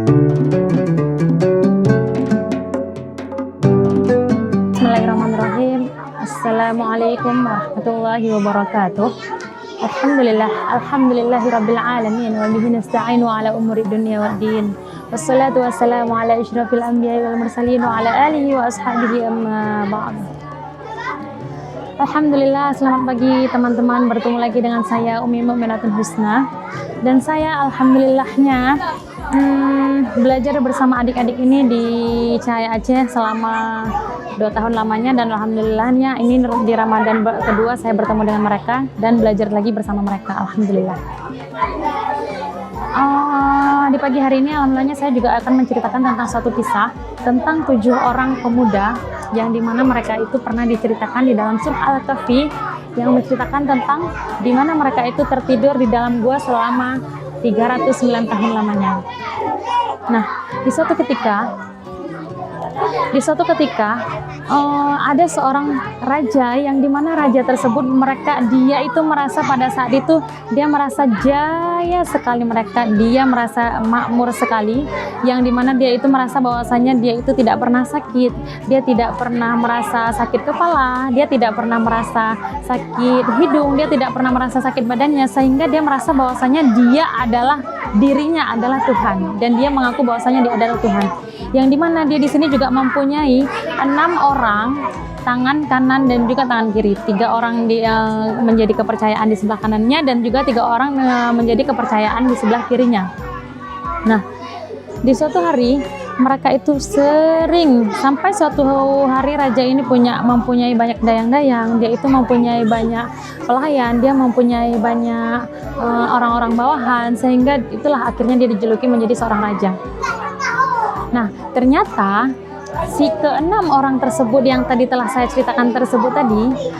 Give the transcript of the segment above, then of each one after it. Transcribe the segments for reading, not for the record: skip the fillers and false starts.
Bismillahirrahmanirrahim. Assalamualaikum warahmatullahi wabarakatuh. Alhamdulillahirabbil alamin wa bihi nasta'inu ala umuri dunya waddin. Wassalatu wassalamu ala asyrafil anbiya'i wal mursalin wa ala alihi wa ashabihi amma ba'd. Alhamdulillah, selamat pagi teman-teman, bertemu lagi dengan saya Umi Mukminatul Husna. Dan saya alhamdulillahnya belajar bersama adik-adik ini di Cahaya Aceh selama 2 tahun lamanya, dan alhamdulillahnya ini di Ramadan kedua saya bertemu dengan mereka dan belajar lagi bersama mereka, alhamdulillah. Di pagi hari ini alhamdulillahnya saya juga akan menceritakan tentang suatu kisah tentang 7 orang pemuda yang dimana mereka itu pernah diceritakan di dalam surah Al-Kahfi, yang menceritakan tentang dimana mereka itu tertidur di dalam gua selama 309 tahun lamanya. Nah, di suatu ketika ada seorang raja yang dimana raja tersebut dia itu merasa pada saat itu dia merasa jaya sekali, dia merasa makmur sekali, yang dimana dia itu merasa bahwasanya dia itu tidak pernah sakit, dia tidak pernah merasa sakit kepala, dia tidak pernah merasa sakit hidung, dia tidak pernah merasa sakit badannya, sehingga dia merasa bahwasanya dirinya adalah Tuhan, dan dia mengaku bahwasanya dia adalah Tuhan, yang dimana dia di sini juga mempunyai 6 orang tangan kanan dan juga tangan kiri. 3 orang menjadi kepercayaan di sebelah kanannya, dan juga 3 orang menjadi kepercayaan di sebelah kirinya. Nah, di suatu hari mereka itu sampai suatu hari raja ini mempunyai banyak dayang-dayang, dia itu mempunyai banyak pelayan, dia mempunyai banyak orang-orang bawahan, sehingga itulah akhirnya dia dijuluki menjadi seorang raja. Nah, ternyata si ke-6 orang tersebut yang tadi telah saya ceritakan tersebut tadi,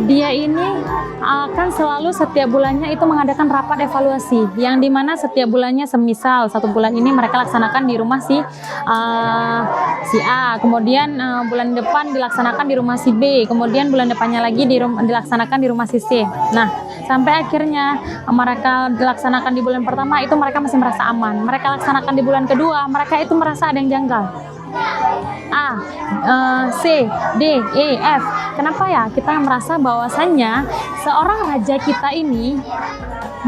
dia ini akan selalu setiap bulannya itu mengadakan rapat evaluasi, yang dimana setiap bulannya, semisal 1 bulan ini mereka laksanakan di rumah si A, kemudian bulan depan dilaksanakan di rumah si B, kemudian bulan depannya lagi dilaksanakan di rumah si C. Nah, sampai akhirnya mereka dilaksanakan di bulan pertama itu mereka masih merasa aman, mereka laksanakan di bulan kedua mereka itu merasa ada yang janggal. A, C, D, E, F. Kenapa ya kita merasa bahwasannya seorang raja kita ini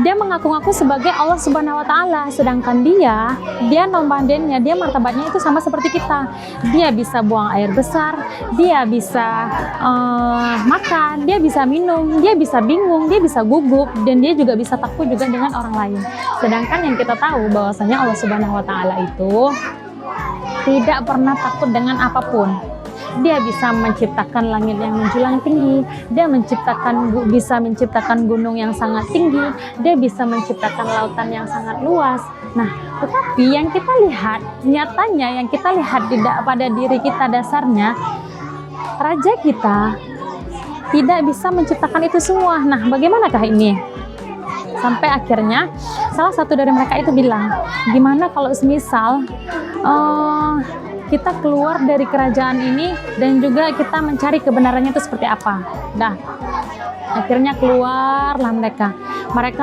dia mengaku-ngaku sebagai Allah Subhanahu wa Ta'ala, sedangkan dia nombandennya, dia martabatnya itu sama seperti kita. Dia bisa buang air besar, dia bisa makan, dia bisa minum, dia bisa bingung, dia bisa gugup, dan dia juga bisa takut juga dengan orang lain. Sedangkan yang kita tahu bahwasanya Allah Subhanahu wa Ta'ala itu tidak pernah takut dengan apapun. Dia bisa menciptakan langit yang menjulang tinggi, dia bisa menciptakan gunung yang sangat tinggi, dia bisa menciptakan lautan yang sangat luas. Nah, tetapi yang kita lihat, nyatanya yang kita lihat tidak pada diri kita dasarnya, raja kita tidak bisa menciptakan itu semua. Nah, bagaimanakah ini? Sampai akhirnya salah satu dari mereka itu bilang, gimana kalau semisal kita keluar dari kerajaan ini dan juga kita mencari kebenarannya itu seperti apa. Nah, akhirnya keluarlah mereka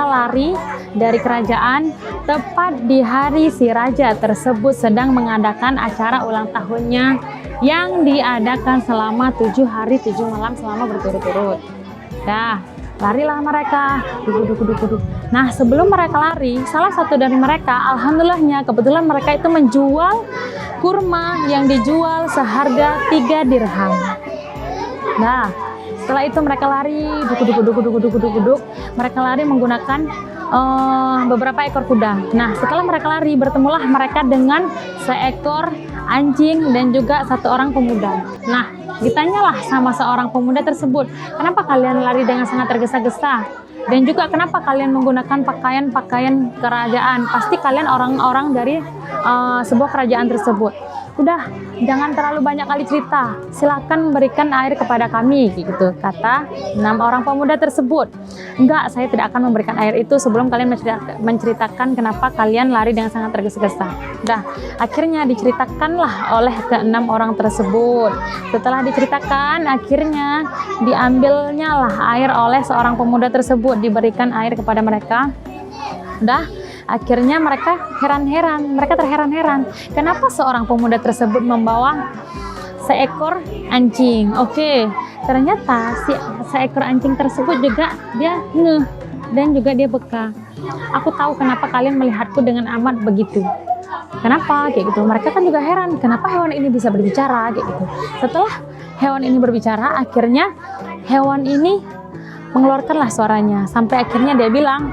lari dari kerajaan tepat di hari si raja tersebut sedang mengadakan acara ulang tahunnya yang diadakan selama 7 hari 7 malam selama berturut-turut. Dah, larilah mereka. Nah, sebelum mereka lari, salah satu dari mereka, alhamdulillahnya kebetulan mereka itu menjual kurma yang dijual seharga 3 dirham. Nah, setelah itu mereka lari, mereka lari menggunakan beberapa ekor kuda. Nah, setelah mereka lari, bertemulah mereka dengan seekor anjing dan juga 1 orang pemuda. Nah, ditanyalah sama seorang pemuda tersebut, kenapa kalian lari dengan sangat tergesa-gesa? Dan juga kenapa kalian menggunakan pakaian-pakaian kerajaan? Pasti kalian orang-orang dari sebuah kerajaan tersebut. Udah, jangan terlalu banyak kali cerita, silakan memberikan air kepada kami, gitu kata 6 orang pemuda tersebut. Enggak, saya tidak akan memberikan air itu sebelum kalian menceritakan kenapa kalian lari dengan sangat tergesa-gesa. Udah, akhirnya diceritakanlah oleh ke-6 orang tersebut. Setelah diceritakan, akhirnya diambilnya lah air oleh seorang pemuda tersebut, diberikan air kepada mereka. Udah, Akhirnya mereka terheran-heran. Kenapa seorang pemuda tersebut membawa seekor anjing? Oke, ternyata si seekor anjing tersebut juga dia ngeh dan juga dia beka. Aku tahu kenapa kalian melihatku dengan amat begitu. Kenapa? Kayak gitu. Mereka kan juga heran, kenapa hewan ini bisa berbicara? Kayak gitu. Setelah hewan ini berbicara, akhirnya hewan ini mengeluarkanlah suaranya. Sampai akhirnya dia bilang,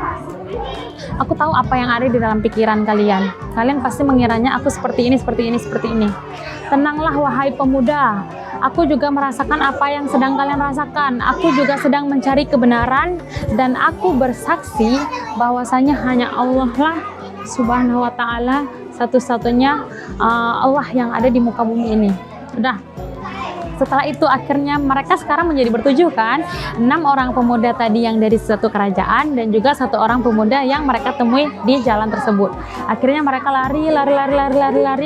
aku tahu apa yang ada di dalam pikiran kalian. Kalian pasti mengiranya aku seperti ini. Tenanglah wahai pemuda. Aku juga merasakan apa yang sedang kalian rasakan. Aku juga sedang mencari kebenaran. Dan aku bersaksi bahwasanya hanya Allah lah subhanahu wa ta'ala satu-satunya Allah yang ada di muka bumi ini. Udah. Setelah itu akhirnya mereka sekarang menjadi bertujuh kan, 6 orang pemuda tadi yang dari satu kerajaan dan juga 1 orang pemuda yang mereka temui di jalan tersebut. Akhirnya mereka lari,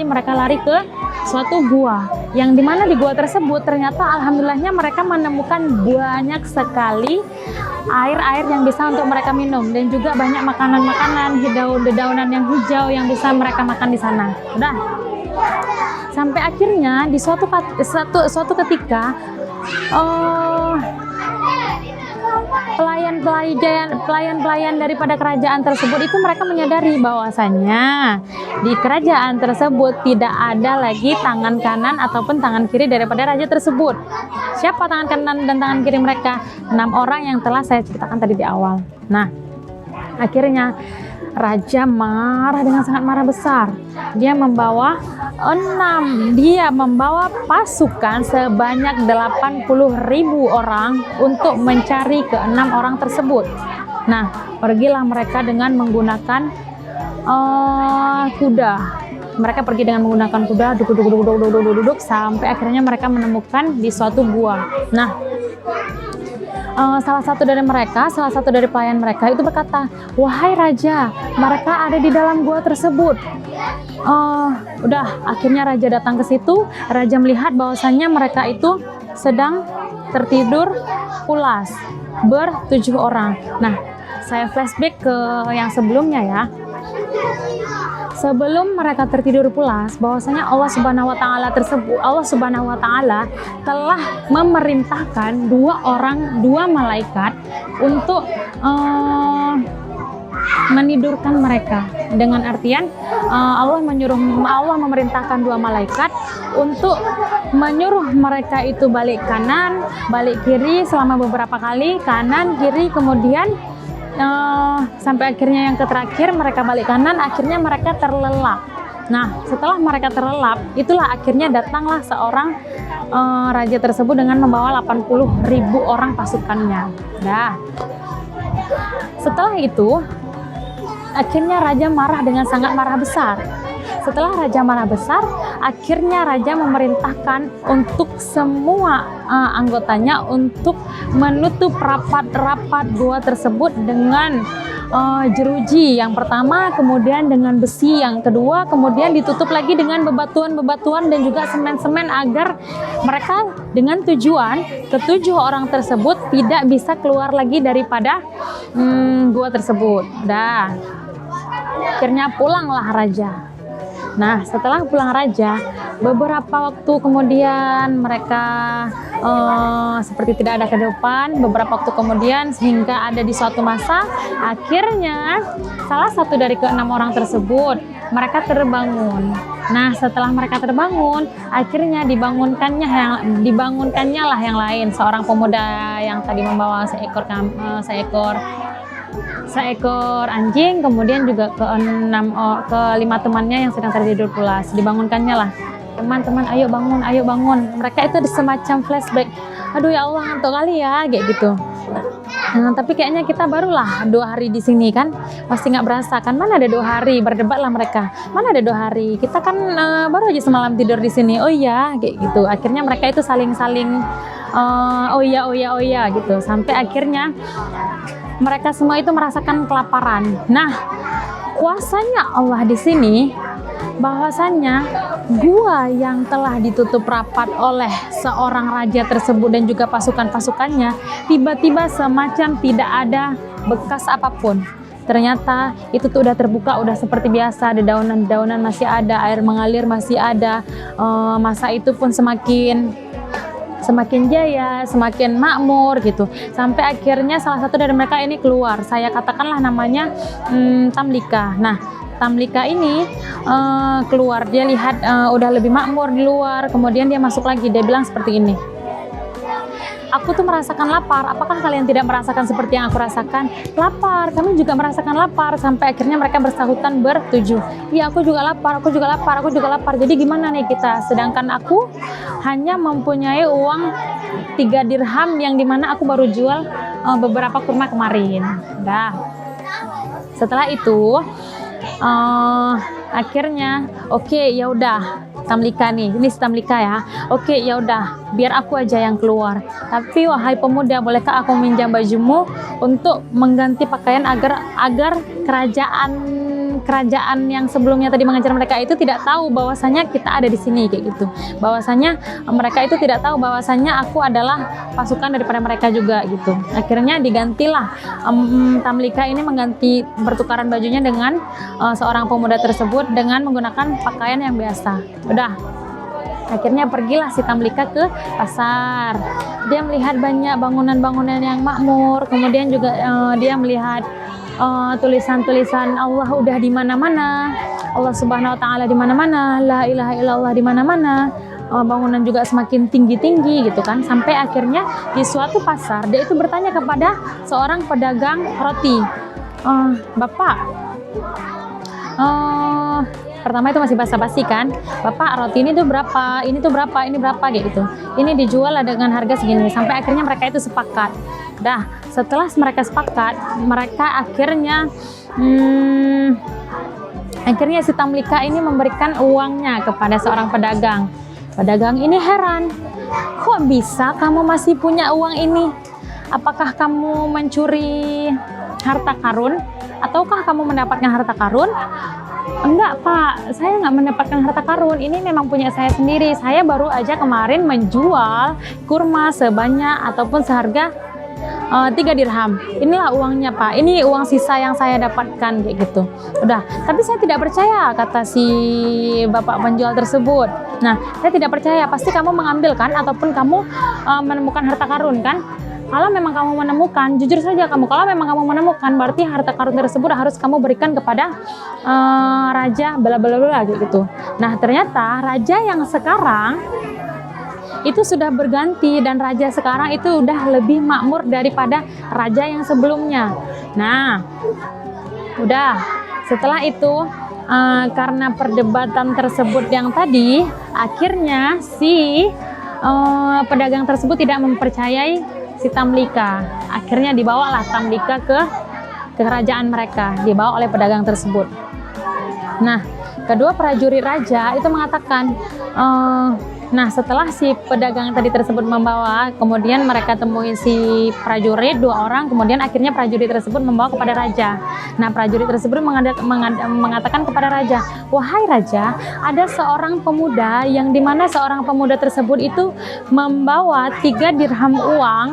mereka lari ke suatu gua, yang dimana di gua tersebut ternyata alhamdulillahnya mereka menemukan banyak sekali air-air yang bisa untuk mereka minum dan juga banyak makanan-makanan, dedaunan yang hijau yang bisa mereka makan di sana. Udah. Sampai akhirnya di suatu ketika pelayan-pelayan daripada kerajaan tersebut itu mereka menyadari bahwasannya di kerajaan tersebut tidak ada lagi tangan kanan ataupun tangan kiri daripada raja tersebut. Siapa tangan kanan dan tangan kiri mereka? 6 orang yang telah saya ceritakan tadi di awal. Nah, akhirnya raja marah dengan sangat marah besar. Dia membawa pasukan sebanyak 80.000 orang untuk mencari ke-6 orang tersebut. Nah, pergilah mereka dengan menggunakan kuda. Mereka pergi dengan menggunakan kuda, duduk sampai akhirnya mereka menemukan di suatu gua. Nah, salah satu dari pelayan mereka itu berkata, wahai raja, mereka ada di dalam gua tersebut. Udah, akhirnya raja datang ke situ. Raja melihat bahwasannya mereka itu sedang tertidur pulas ber-7 orang. Nah, saya flashback ke yang sebelumnya ya. Sebelum mereka tertidur pulas, bahwasanya Allah Subhanahu wa taala telah memerintahkan 2 malaikat untuk menidurkan mereka. Dengan artian Allah memerintahkan 2 malaikat untuk menyuruh mereka itu balik kanan, balik kiri selama beberapa kali, kanan, kiri, kemudian sampai akhirnya yang terakhir mereka balik kanan, akhirnya mereka terlelap. Nah, setelah mereka terlelap, itulah akhirnya datanglah seorang raja tersebut dengan membawa 80.000 orang pasukannya. Nah, setelah itu akhirnya raja marah dengan sangat marah besar. Setelah raja marah besar, akhirnya raja memerintahkan untuk semua anggotanya untuk menutup rapat-rapat gua tersebut dengan jeruji yang pertama, kemudian dengan besi yang kedua, kemudian ditutup lagi dengan bebatuan-bebatuan dan juga semen-semen agar mereka dengan tujuan ke-7 orang tersebut tidak bisa keluar lagi daripada gua tersebut. Dah, akhirnya pulanglah raja. Nah, setelah pulang raja, beberapa waktu kemudian mereka seperti tidak ada kehidupan. Beberapa waktu kemudian sehingga ada di suatu masa, akhirnya salah satu dari ke-6 orang tersebut mereka terbangun. Nah, setelah mereka terbangun, akhirnya dibangunkannya lah yang lain, seorang pemuda yang tadi membawa seekor anjing, kemudian juga ke-5 temannya yang sedang tertidur pulas. Dibangunkannya lah, teman-teman, ayo bangun. Mereka itu semacam flashback, aduh ya Allah ngantuk kali ya, kayak gitu. Nah, tapi kayaknya kita barulah 2 hari di sini kan, pasti nggak berasa kan. Mana ada 2 hari, berdebatlah mereka, mana ada 2 hari, kita kan baru aja semalam tidur di sini. Oh iya, kayak gitu. Akhirnya mereka itu saling oh iya gitu, sampai akhirnya mereka semua itu merasakan kelaparan. Nah, kuasanya Allah di sini, bahwasannya gua yang telah ditutup rapat oleh seorang raja tersebut dan juga pasukan-pasukannya, tiba-tiba semacam tidak ada bekas apapun. ternyata itu tuh udah terbuka, udah seperti biasa, ada daunan-daunan masih ada, air mengalir masih ada. Masa itu pun semakin jaya, semakin makmur gitu. Sampai akhirnya salah satu dari mereka ini keluar. Saya katakanlah namanya Tamlika. Nah, Tamlika ini keluar, dia lihat udah lebih makmur di luar, kemudian dia masuk lagi, dia bilang seperti ini, aku tuh merasakan lapar, apakah kalian tidak merasakan seperti yang aku rasakan? Lapar, kami juga merasakan lapar. Sampai akhirnya mereka bersahutan bertujuh, iya aku juga lapar, aku juga lapar, aku juga lapar. Jadi gimana nih kita, sedangkan aku hanya mempunyai uang 3 dirham yang dimana aku baru jual beberapa kurma kemarin. Dah, setelah itu akhirnya oke, ya udah Tamlika nih, ini si Tamlika ya. Oke, ya udah, biar aku aja yang keluar. Tapi wahai pemuda, bolehkah aku minjam bajumu untuk mengganti pakaian agar kerajaan yang sebelumnya tadi mengajar mereka itu tidak tahu bahwasanya kita ada di sini, kayak gitu. Bahwasanya mereka itu tidak tahu bahwasanya aku adalah pasukan daripada mereka juga gitu. Akhirnya digantilah Tamlika ini mengganti pertukaran bajunya dengan seorang pemuda tersebut dengan menggunakan pakaian yang biasa. Udah, akhirnya pergilah si Tamlika ke pasar. Dia melihat banyak bangunan-bangunan yang makmur, kemudian juga dia melihat tulisan-tulisan Allah udah di mana-mana, Allah Subhanahu wa taala di mana-mana, la ilaha illallah di mana-mana. Bangunan juga semakin tinggi-tinggi gitu kan. Sampai akhirnya di suatu pasar dia itu bertanya kepada seorang pedagang roti, Bapak, pertama itu masih basa-basi kan, Bapak roti ini tuh berapa, ini tuh berapa, ini berapa, kayak gitu. Ini dijual dengan harga segini. Sampai akhirnya mereka itu sepakat. Dah, setelah mereka sepakat, mereka akhirnya si Tamlika ini memberikan uangnya kepada seorang pedagang. Pedagang ini heran, kok bisa kamu masih punya uang ini? Apakah kamu mencuri harta karun? Ataukah kamu mendapatkan harta karun? Enggak Pak, saya nggak mendapatkan harta karun, ini memang punya saya sendiri. Saya baru aja kemarin menjual kurma sebanyak ataupun seharga 3 dirham. Inilah uangnya Pak, ini uang sisa yang saya dapatkan, kayak gitu. Udah, tapi saya tidak percaya, kata si bapak penjual tersebut. Nah, saya tidak percaya, pasti kamu mengambil kan, ataupun kamu menemukan harta karun kan? Kalau memang kamu menemukan, jujur saja kamu, kalau memang kamu menemukan, berarti harta karun tersebut harus kamu berikan kepada raja bla bla bla gitu. Nah, ternyata raja yang sekarang itu sudah berganti, dan raja sekarang itu udah lebih makmur daripada raja yang sebelumnya. Nah, udah, setelah itu karena perdebatan tersebut yang tadi, akhirnya si pedagang tersebut tidak mempercayai si Tamlika. Akhirnya dibawalah Tamlika ke kerajaan mereka, dibawa oleh pedagang tersebut. Nah, kedua prajurit raja itu mengatakan, nah setelah si pedagang tadi tersebut membawa, kemudian mereka temui si prajurit 2 orang, kemudian akhirnya prajurit tersebut membawa kepada raja. Nah, prajurit tersebut mengatakan kepada raja, wahai raja, ada seorang pemuda yang dimana seorang pemuda tersebut itu membawa 3 dirham uang,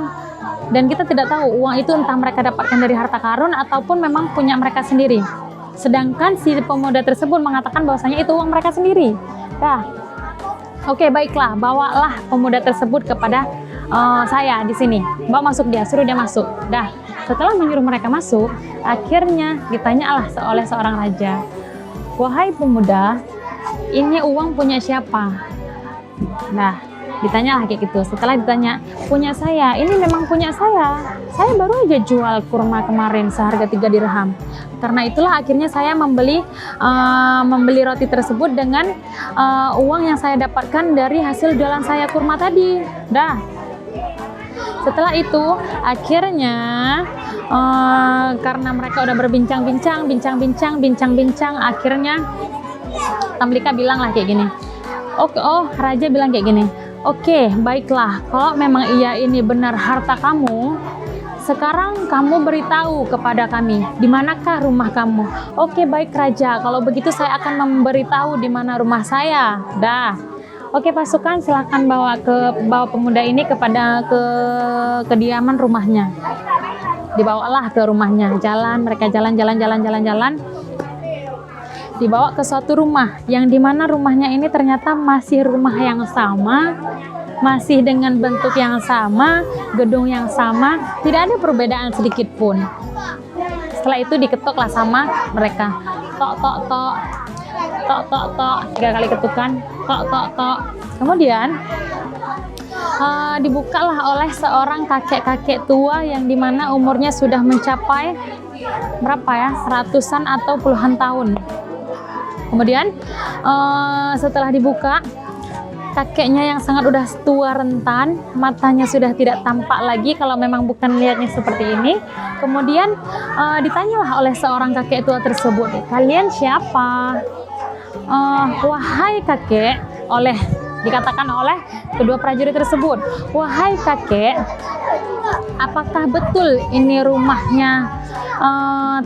dan kita tidak tahu uang itu entah mereka dapatkan dari harta karun ataupun memang punya mereka sendiri. Sedangkan si pemuda tersebut mengatakan bahwasanya itu uang mereka sendiri. Nah, oke, baiklah, bawalah pemuda tersebut kepada saya di sini. Bawa masuk dia, suruh dia masuk. Dah, setelah menyuruh mereka masuk, akhirnya ditanyalah oleh seorang raja, wahai pemuda, ini uang punya siapa? Nah, ditanyalah kayak gitu. Setelah ditanya, punya saya, ini memang punya saya. Saya baru aja jual kurma kemarin seharga 3 dirham. Karena itulah akhirnya saya membeli roti tersebut dengan uang yang saya dapatkan dari hasil jualan saya kurma tadi. Dah. Setelah itu akhirnya karena mereka udah berbincang-bincang, akhirnya Tamlika bilang lah kayak gini. Raja bilang kayak gini. Oke, baiklah, kalau memang iya ini benar harta kamu, sekarang kamu beritahu kepada kami, di manakah rumah kamu? Oke, baik raja, kalau begitu saya akan memberitahu di mana rumah saya. Dah. Oke, pasukan silakan bawa pemuda ini kepada kediaman rumahnya. Dibawalah ke rumahnya, mereka jalan, dibawa ke suatu rumah, yang dimana rumahnya ini ternyata masih rumah yang sama, masih dengan bentuk yang sama, gedung yang sama, tidak ada perbedaan sedikit pun. Setelah itu diketoklah sama mereka, tok tok tok, tok tok tok, 3 kali ketukan, tok tok tok. Kemudian dibukalah oleh seorang kakek-kakek tua yang dimana umurnya sudah mencapai berapa ya, ratusan atau puluhan tahun. Kemudian setelah dibuka, kakeknya yang sangat udah tua rentan, matanya sudah tidak tampak lagi kalau memang bukan lihatnya seperti ini. Kemudian ditanyalah oleh seorang kakek tua tersebut, kalian siapa? Wahai kakek, dikatakan oleh kedua prajurit tersebut, wahai kakek, apakah betul ini rumahnya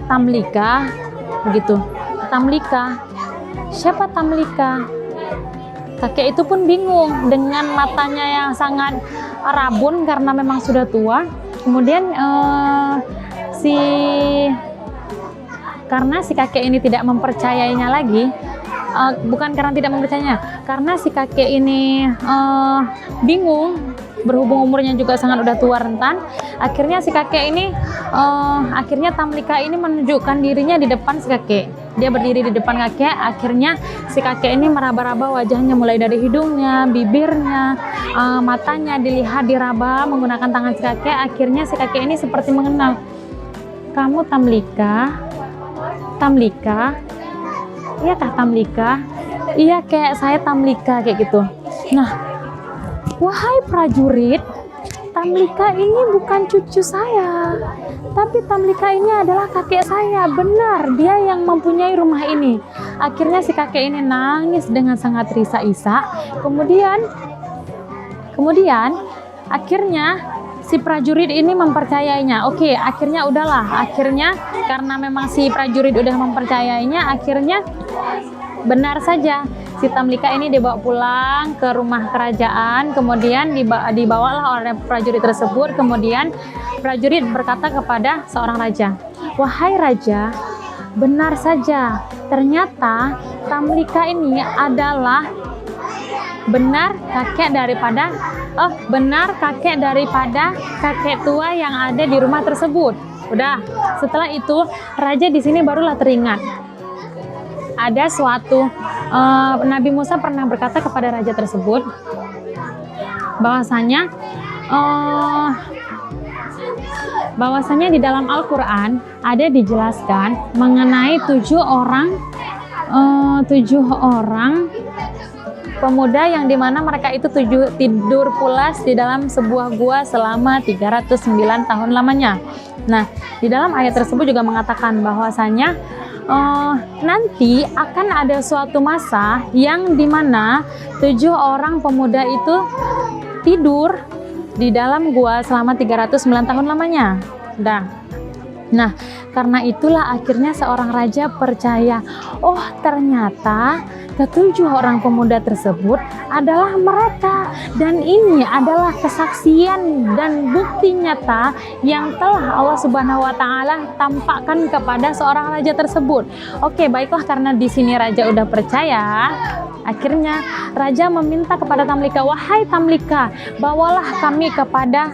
Tamlika? Begitu. Tamlika, siapa Tamlika? Kakek itu pun bingung dengan matanya yang sangat rabun karena memang sudah tua. Kemudian karena si kakek ini tidak mempercayainya lagi, bukan karena tidak mempercayainya, karena si kakek ini bingung, berhubung umurnya juga sangat udah tua rentan. Akhirnya si kakek ini akhirnya Tamlika ini menunjukkan dirinya di depan si kakek. Dia berdiri di depan kakek. Akhirnya si kakek ini meraba-raba wajahnya, mulai dari hidungnya, bibirnya, matanya dilihat, diraba menggunakan tangan si kakek. Akhirnya si kakek ini seperti mengenal, kamu Tamlika? Tamlika? Iyakah Tamlika? Iya, kayak saya Tamlika, kayak gitu. Nah, wahai prajurit, Tamlika ini bukan cucu saya, tapi Tamlika ini adalah kakek saya. Benar, dia yang mempunyai rumah ini. Akhirnya si kakek ini nangis dengan sangat risa-isa. Kemudian akhirnya si prajurit ini mempercayainya. Oke, akhirnya udahlah. Akhirnya karena memang si prajurit udah mempercayainya, akhirnya benar saja si Tamlika ini dibawa pulang ke rumah kerajaan. Kemudian dibawalah oleh prajurit tersebut. Kemudian prajurit berkata kepada seorang raja, wahai raja, benar saja, ternyata Tamlika ini adalah benar kakek daripada kakek tua yang ada di rumah tersebut. Udah, setelah itu raja di sini barulah teringat ada suatu Nabi Musa pernah berkata kepada raja tersebut bahwasanya di dalam Al-Quran ada dijelaskan mengenai 7 orang pemuda yang dimana mereka itu tidur pulas di dalam sebuah gua selama 309 tahun lamanya. Nah, di dalam ayat tersebut juga mengatakan bahwasanya nanti akan ada suatu masa yang dimana 7 orang pemuda itu tidur di dalam gua selama 309 tahun lamanya. Nah, karena itulah akhirnya seorang raja percaya, oh ternyata ke-7 orang pemuda tersebut adalah mereka, dan ini adalah kesaksian dan bukti nyata yang telah Allah Subhanahu wa taala tampakkan kepada seorang raja tersebut. Oke, baiklah, karena di sini raja udah percaya, akhirnya raja meminta kepada Tamlika, wahai Tamlika, bawalah kami kepada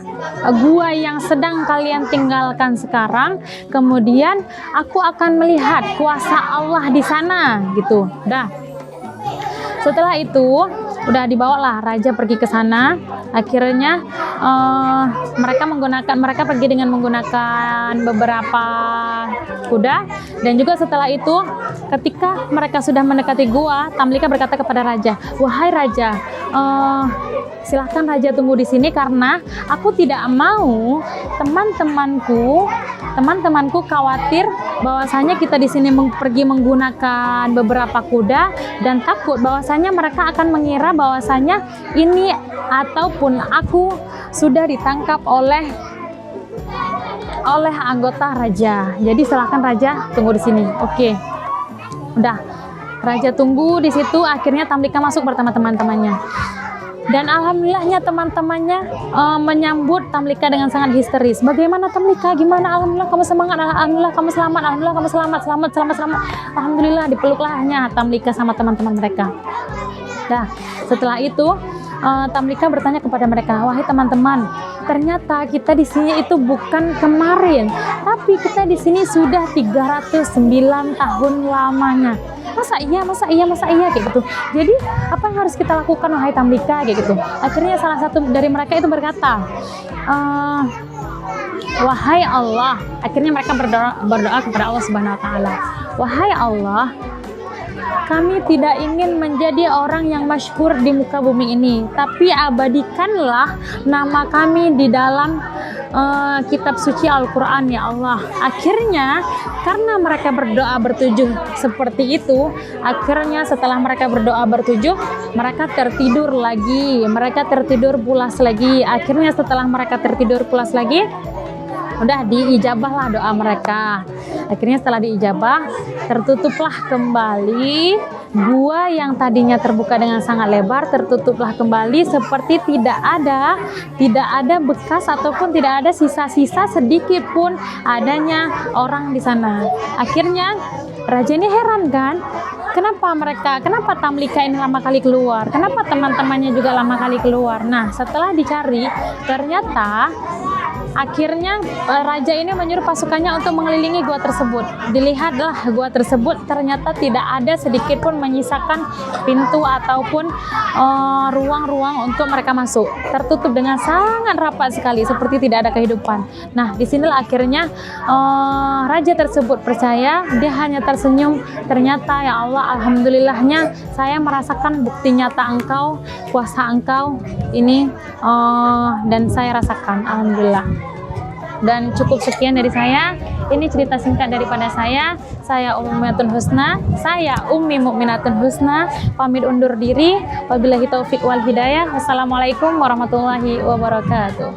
gua yang sedang kalian tinggalkan sekarang, kemudian aku akan melihat kuasa Allah di sana, gitu. Setelah itu udah dibawalah raja pergi ke sana. Akhirnya mereka pergi dengan menggunakan beberapa kuda. Dan juga setelah itu ketika mereka sudah mendekati gua, Tamlika berkata kepada raja, wahai raja, silahkan raja tunggu di sini karena aku tidak mau teman-temanku khawatir bahwasanya kita di sini pergi menggunakan beberapa kuda, dan takut bahwasanya mereka akan mengira bahwasanya ini ataupun aku sudah ditangkap oleh anggota raja. Jadi silakan raja tunggu di sini. Oke. Udah. Raja tunggu di situ. Akhirnya Tamlika masuk bersama teman-temannya. Dan alhamdulillahnya teman-temannya menyambut Tamlika dengan sangat histeris. Bagaimana Tamlika? Gimana? Alhamdulillah kamu semangat, alhamdulillah kamu selamat, alhamdulillah kamu selamat. Alhamdulillah dipeluklah Tamlika sama teman-teman mereka. Nah, setelah itu Tamlika bertanya kepada mereka, wahai teman-teman, ternyata kita di sini itu bukan kemarin, tapi kita di sini sudah 309 tahun lamanya. Masa iya kayak gitu. Jadi apa yang harus kita lakukan wahai Tamlika kayak gitu. Akhirnya salah satu dari mereka itu berkata, wahai Allah. Akhirnya mereka berdoa kepada Allah Subhanahu wa taala. Wahai Allah, kami tidak ingin menjadi orang yang masyhur di muka bumi ini, tapi abadikanlah nama kami di dalam kitab suci Al-Quran ya Allah. Akhirnya karena mereka berdoa bertujuh seperti itu, akhirnya setelah mereka berdoa bertujuh, mereka tertidur lagi, mereka tertidur pulas lagi. Akhirnya setelah mereka tertidur pulas lagi, udah diijabahlah doa mereka. Akhirnya setelah diijabah, tertutuplah kembali gua yang tadinya terbuka dengan sangat lebar, tertutuplah kembali seperti tidak ada bekas ataupun tidak ada sisa-sisa sedikit pun adanya orang di sana. Akhirnya raja ini heran kan, kenapa Tamlika ini lama kali keluar, kenapa teman-temannya juga lama kali keluar. Nah, setelah dicari, ternyata akhirnya raja ini menyuruh pasukannya untuk mengelilingi gua tersebut. Dilihatlah gua tersebut, ternyata tidak ada sedikit pun menyisakan pintu ataupun ruang-ruang untuk mereka masuk. Tertutup dengan sangat rapat sekali, seperti tidak ada kehidupan. Nah, disinilah akhirnya raja tersebut percaya, dia hanya tersenyum. Ternyata ya Allah, alhamdulillahnya saya merasakan bukti nyata Engkau, kuasa Engkau ini, dan saya rasakan, alhamdulillah. Dan cukup sekian dari saya. Ini cerita singkat daripada saya. Saya Ummi Mukminatun Husna, pamit undur diri. Wabillahi taufik wal hidayah. Wassalamualaikum warahmatullahi wabarakatuh.